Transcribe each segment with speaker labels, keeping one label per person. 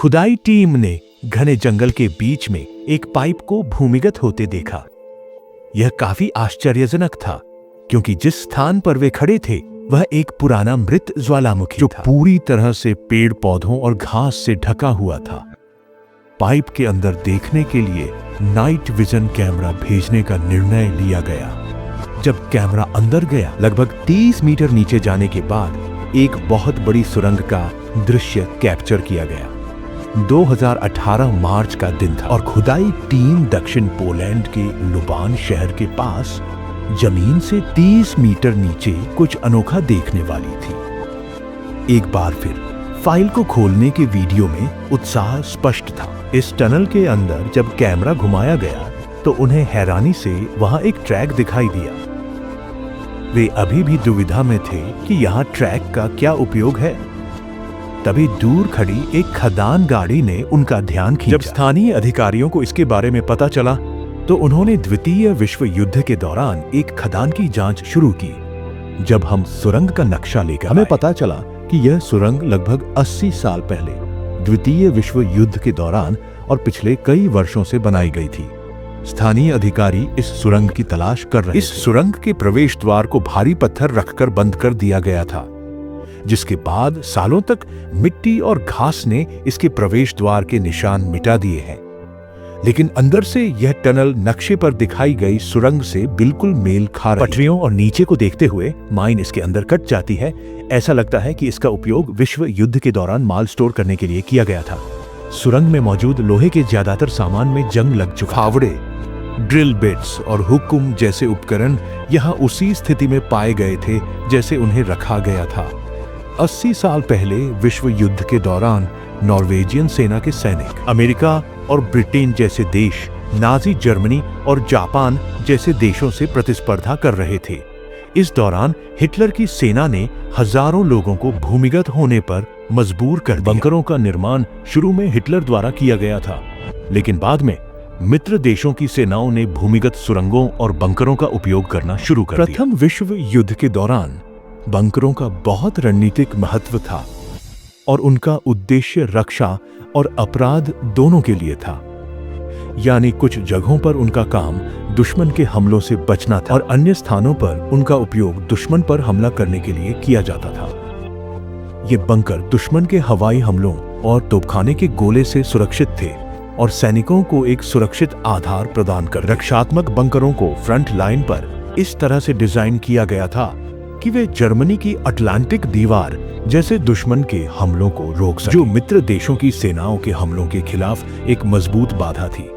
Speaker 1: खुदाई टीम ने घने जंगल के बीच में एक पाइप को भूमिगत होते देखा। यह काफी आश्चर्यजनक था, क्योंकि जिस स्थान पर वे खड़े थे वह एक पुराना मृत ज्वालामुखी जो पूरी तरह से पेड़ पौधों और घास से ढका हुआ था। पाइप के अंदर देखने के लिए नाइट विजन कैमरा भेजने का निर्णय लिया गया। जब कैमरा अंदर गया, लगभग 30 मीटर नीचे जाने के बाद एक बहुत बड़ी सुरंग का दृश्य कैप्चर किया गया। 2018 मार्च का दिन था और खुदाई टीम दक्षिण पोलैंड के लुबान शहर के पास जमीन से 30 मीटर नीचे कुछ अनोखा देखने वाली थी। एक बार फिर फाइल को खोलने के वीडियो में उत्साह स्पष्ट था। इस टनल के अंदर जब कैमरा घुमाया गया तो उन्हें हैरानी से वहां एक ट्रैक दिखाई दिया। वे अभी भी दुविधा में थे कि यहाँ ट्रैक का क्या उपयोग है। तभी दूर खड़ी एक खदान गाड़ी ने उनका ध्यान खींचा। जब स्थानीय अधिकारियों को इसके बारे में पता चला तो उन्होंने द्वितीय विश्व युद्ध के दौरान एक खदान की जांच शुरू की। जब हम सुरंग का नक्शा लेकर हमें पता चला कि यह सुरंग लगभग 80 साल पहले द्वितीय विश्व युद्ध के दौरान और पिछले कई वर्षों से बनाई गई थी। स्थानीय अधिकारी इस सुरंग की तलाश कर रहे थे। इस सुरंग के प्रवेश द्वार को भारी पत्थर रखकर बंद कर दिया गया था, जिसके बाद सालों तक मिट्टी और घास ने इसके प्रवेश द्वार के निशान मिटा दिए हैं। लेकिन अंदर से यह टनल नक्शे पर दिखाई गई सुरंग से बिल्कुल मेल खा रही है। पटरियों और नीचे को देखते हुए माइन इसके अंदर कट जाती है। ऐसा लगता है कि इसका उपयोग विश्व युद्ध के दौरान माल स्टोर करने के लिए किया गया था। सुरंग में मौजूद लोहे के ज्यादातर सामान में जंग लग चुका। फावड़े, ड्रिल बिट्स और हुक्म जैसे उपकरण यहाँ उसी स्थिति में पाए गए थे जैसे उन्हें रखा गया था। 80 साल पहले विश्व युद्ध के दौरान नॉर्वेजियन सेना के सैनिक अमेरिका और ब्रिटेन जैसे देश नाजी जर्मनी और जापान जैसे देशों से प्रतिस्पर्धा कर रहे थे। इस दौरान हिटलर की सेना ने हजारों लोगों को भूमिगत होने पर मजबूर कर दिया। बंकरों का निर्माण शुरू में हिटलर द्वारा किया गया था, लेकिन बाद में मित्र देशों की सेनाओं ने भूमिगत सुरंगों और बंकरों का उपयोग करना शुरू कर दिया। प्रथम विश्व युद्ध के दौरान बंकरों का बहुत रणनीतिक महत्व था और उनका उद्देश्य रक्षा और अपराध दोनों के लिए था। यानी कुछ जगहों पर उनका काम दुश्मन के हमलों से बचना था और अन्य स्थानों पर उनका उपयोग दुश्मन पर हमला करने के लिए किया जाता था। ये बंकर दुश्मन के हवाई हमलों और तोपखाने के गोले से सुरक्षित थे और सैनिकों को एक सुरक्षित आधार प्रदान कर रक्षात्मक बंकरों को फ्रंट लाइन पर इस तरह से डिजाइन किया गया था कि वे जर्मनी की अटलांटिक दीवार जैसे दुश्मन के हमलों को रोक सके, जो मित्र देशों की सेनाओं के हमलों के खिलाफ एक मजबूत बाधा थी।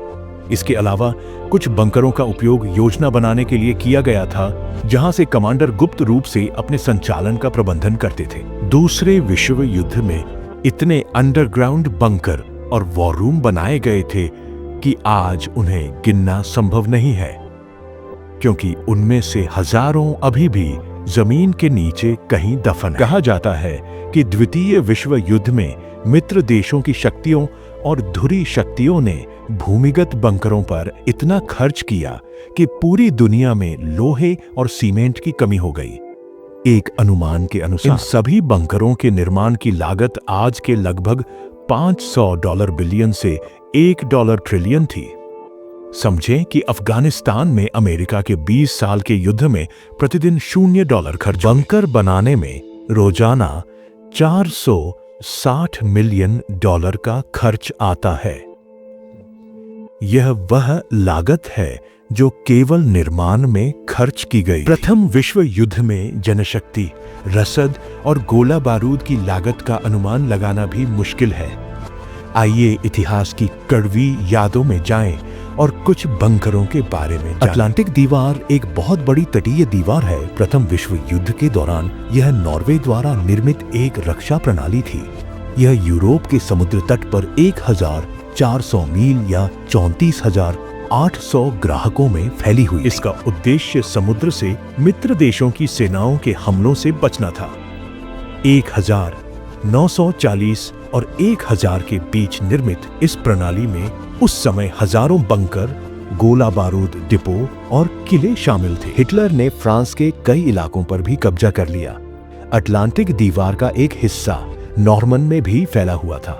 Speaker 1: इसके अलावा कुछ बंकरों का उपयोग योजना बनाने के लिए किया गया था, जहां से कमांडर गुप्त रूप से अपने संचालन का प्रबंधन करते थे। दूसरे विश्व युद्ध में इतने अंडरग्राउंड बंकर और वॉर रूम बनाए गए थे कि आज उन्हें गिनना संभव नहीं है, क्योंकि उनमें से हजारों अभी भी जमीन के नीचे कहीं दफन है। कहा जाता है कि द्वितीय विश्व युद्ध में मित्र देशों की शक्तियों और धुरी शक्तियों ने भूमिगत बंकरों पर इतना खर्च किया कि पूरी दुनिया में लोहे और सीमेंट की कमी हो गई। एक अनुमान के अनुसार इन सभी बंकरों के निर्माण की लागत आज के लगभग $500 बिलियन से $1 ट्रिलियन थी। समझें कि अफगानिस्तान में अमेरिका के 20 साल के युद्ध में प्रतिदिन $0 खर्च। बंकर बनाने में रोजाना $460 मिलियन का खर्च आता है। यह वह लागत है जो केवल निर्माण में खर्च की गई। प्रथम विश्व युद्ध में जनशक्ति, रसद और गोला बारूद की लागत का अनुमान लगाना भी मुश्किल है। आइए इतिहास की कड़वी यादों में जाएं और कुछ बंकरों के बारे में जानें। अटलांटिक दीवार एक बहुत बड़ी तटीय दीवार है। प्रथम विश्व युद्ध के दौरान यह नॉर्वे द्वारा निर्मित एक रक्षा प्रणाली थी। यह यूरोप के समुद्र तट पर 1400 मील या 34,800 ग्राहकों में फैली हुई। इसका उद्देश्य समुद्र से मित्र देशों की सेनाओं के हमलों से बचना था। 1940 और 1000 के बीच निर्मित इस प्रणाली में उस समय हजारों बंकर, गोला बारूद डिपो और किले शामिल थे। हिटलर ने फ्रांस के कई इलाकों पर भी कब्जा कर लिया। अटलांटिक दीवार का एक हिस्सा नॉर्मन में भी फैला हुआ था।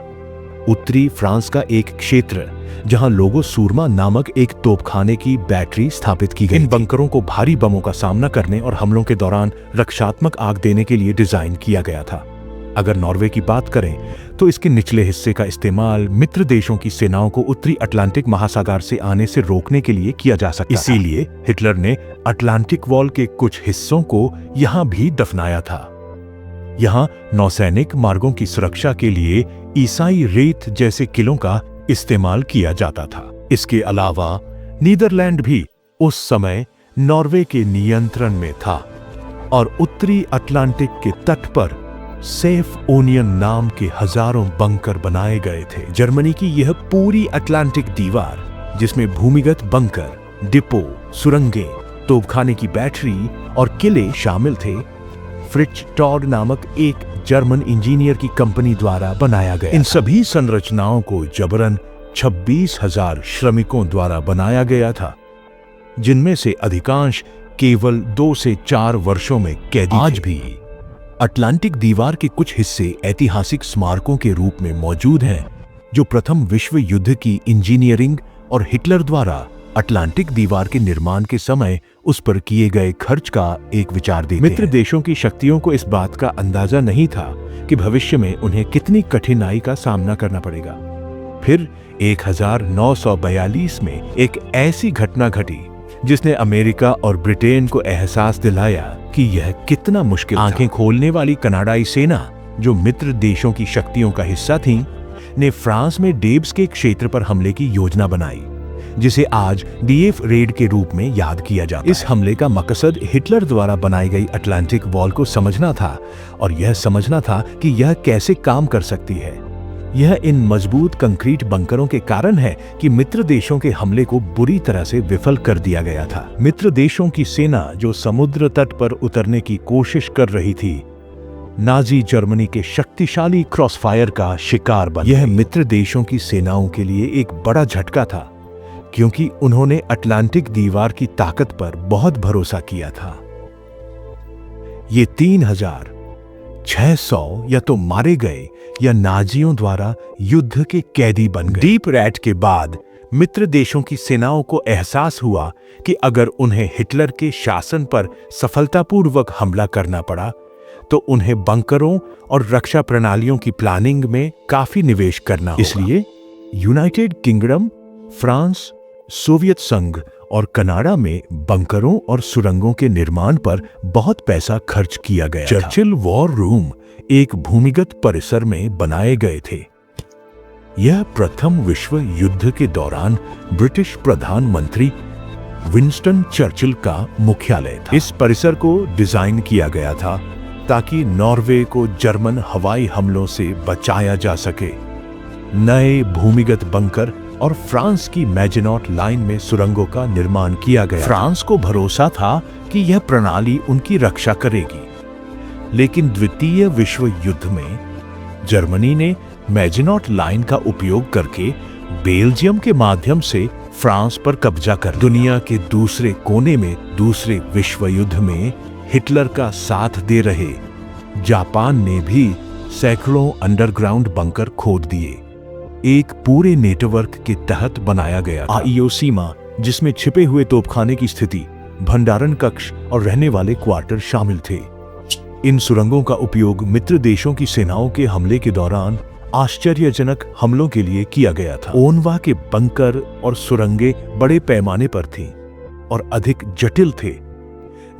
Speaker 1: उत्तरी फ्रांस का एक क्षेत्र जहां लोगो सूरमा नामक एक तोपखाने की बैटरी स्थापित की गई। इन बंकरों को भारी बमों का सामना करने और हमलों के दौरान रक्षात्मक आग देने के लिए डिजाइन किया गया था। अगर नॉर्वे की बात करें तो इसके निचले हिस्से का इस्तेमाल मित्र देशों की सेनाओं को उत्तरी अटलांटिक महासागर से आने से रोकने के लिए किया जा सकता था। इसीलिए हिटलर ने अटलांटिक वॉल के कुछ हिस्सों को यहां भी दफनाया था। यहां नौसैनिक मार्गों की सुरक्षा के लिए ईसाई रेत जैसे किलों का इस्तेमाल किया जाता था। इसके अलावा नीदरलैंड भी उस समय नॉर्वे के नियंत्रण में था और उत्तरी अटलांटिक के तट पर सेफ ओनियन नाम के हजारों बंकर बनाए गए थे। जर्मनी की यह पूरी अटलांटिक दीवार, जिसमें भूमिगत बंकर, डिपो, सुरंगें, तोपखाने की बैटरी और किले शामिल थे, फ्रिट्ज टॉड नामक एक जर्मन इंजीनियर की कंपनी द्वारा बनाया गया। इन सभी संरचनाओं को जबरन 26,000 श्रमिकों द्वारा बनाया गया था, जिनमें से अधिकांश केवल 2 से 4 वर्षों में कैदी। आज भी अटलांटिक दीवार के कुछ हिस्से ऐतिहासिक स्मारकों के रूप में मौजूद हैं, जो प्रथम विश्व युद्ध की इंजीनियरिंग और हिटलर द्वारा अटलांटिक दीवार के निर्माण के समय उस पर किए गए खर्च का एक विचार देते हैं। मित्र देशों की शक्तियों को इस बात का अंदाजा नहीं था कि भविष्य में उन्हें कितनी कठिनाई का सामना करना पड़ेगा। फिर 1942 में एक ऐसी घटना घटी जिसने अमेरिका और ब्रिटेन को एहसास दिलाया कि यह कितना मुश्किल था। आंखें खोलने वाली कनाडाई सेना, जो मित्र देशों की शक्तियों का हिस्सा थी, ने फ्रांस में डेब्स के क्षेत्र पर हमले की योजना बनाई, जिसे आज डीएफ रेड के रूप में याद किया जाता है। इस हमले का मकसद हिटलर द्वारा बनाई गई अटलांटिक वॉल को समझना था और यह समझना था कि यह कैसे काम कर सकती है। यह इन मजबूत कंक्रीट बंकरों के कारण है कि मित्र देशों के हमले को बुरी तरह से विफल कर दिया गया था। मित्र देशों की सेना जो समुद्र तट पर उतरने की कोशिश कर रही थी, नाजी जर्मनी के शक्तिशाली क्रॉसफायर का शिकार बन गई। यह मित्र देशों की सेनाओं के लिए एक बड़ा झटका था, क्योंकि उन्होंने अटलांटिक दीवार की ताकत पर बहुत भरोसा किया था। ये 3,600 या तो मारे गए या नाजियों द्वारा युद्ध के कैदी बन गए। डीप रेड के बाद मित्र देशों की सेनाओं को एहसास हुआ कि अगर उन्हें हिटलर के शासन पर सफलतापूर्वक हमला करना पड़ा तो उन्हें बंकरों और रक्षा प्रणालियों की प्लानिंग में काफी निवेश करना होगा। इसलिए यूनाइटेड किंगडम, फ्रांस, सोवियत संघ और कनाडा में बंकरों और सुरंगों के निर्माण पर बहुत पैसा खर्च किया गया। चर्चिल वॉर रूम एक भूमिगत परिसर में बनाए गए थे। यह प्रथम विश्व युद्ध के दौरान ब्रिटिश प्रधानमंत्री विंस्टन चर्चिल का मुख्यालय था। इस परिसर को डिजाइन किया गया था ताकि नॉर्वे को जर्मन हवाई हमलों से बचाया जा सके। नए भूमिगत बंकर और फ्रांस की मैजिनॉट लाइन में सुरंगों का निर्माण किया गया। फ्रांस को भरोसा था कि यह प्रणाली उनकी रक्षा करेगी, लेकिन द्वितीय विश्व युद्ध में जर्मनी ने मैजिनॉट लाइन का उपयोग करके बेल्जियम के माध्यम से फ्रांस पर कब्जा कर। दुनिया के दूसरे कोने में दूसरे विश्व युद्ध में हिटलर का साथ दे रहे जापान ने भी सैकड़ों अंडरग्राउंड बंकर खोद दिए। एक पूरे नेटवर्क के तहत बनाया गया आईओ सीमा, जिसमें छिपे हुए तोपखाने की स्थिति, भंडारण कक्ष और रहने वाले क्वार्टर शामिल थे। इन सुरंगों का उपयोग मित्र देशों की सेनाओं के हमले के दौरान आश्चर्यजनक हमलों के लिए किया गया था। ओनवा के बंकर और सुरंगें बड़े पैमाने पर थीं और अधिक जटिल थे,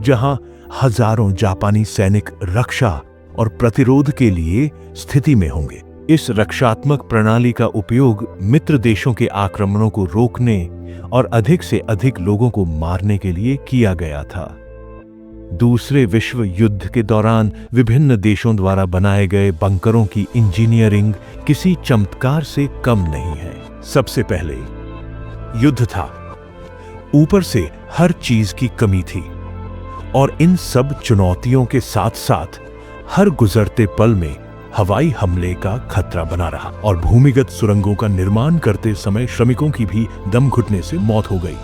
Speaker 1: जहां हजारों जापानी सैनिक रक्षा और प्रतिरोध के लिए स्थिति में होंगे। इस रक्षात्मक प्रणाली का उपयोग मित्र देशों के आक्रमणों को रोकने और अधिक से अधिक लोगों को मारने के लिए किया गया था। दूसरे विश्व युद्ध के दौरान विभिन्न देशों द्वारा बनाए गए बंकरों की इंजीनियरिंग किसी चमत्कार से कम नहीं है। सबसे पहले युद्ध था, ऊपर से हर चीज की कमी थी, और इन सब चुनौतियों के साथ साथ हर गुजरते पल में हवाई हमले का खतरा बना रहा और भूमिगत सुरंगों का निर्माण करते समय श्रमिकों की भी दम घुटने से मौत हो गई।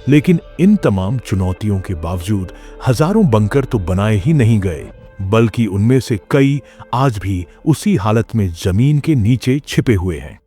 Speaker 1: लेकिन इन तमाम चुनौतियों के बावजूद हजारों बंकर तो बनाए ही नहीं गए, बल्कि उनमें से कई आज भी उसी हालत में जमीन के नीचे छिपे हुए हैं।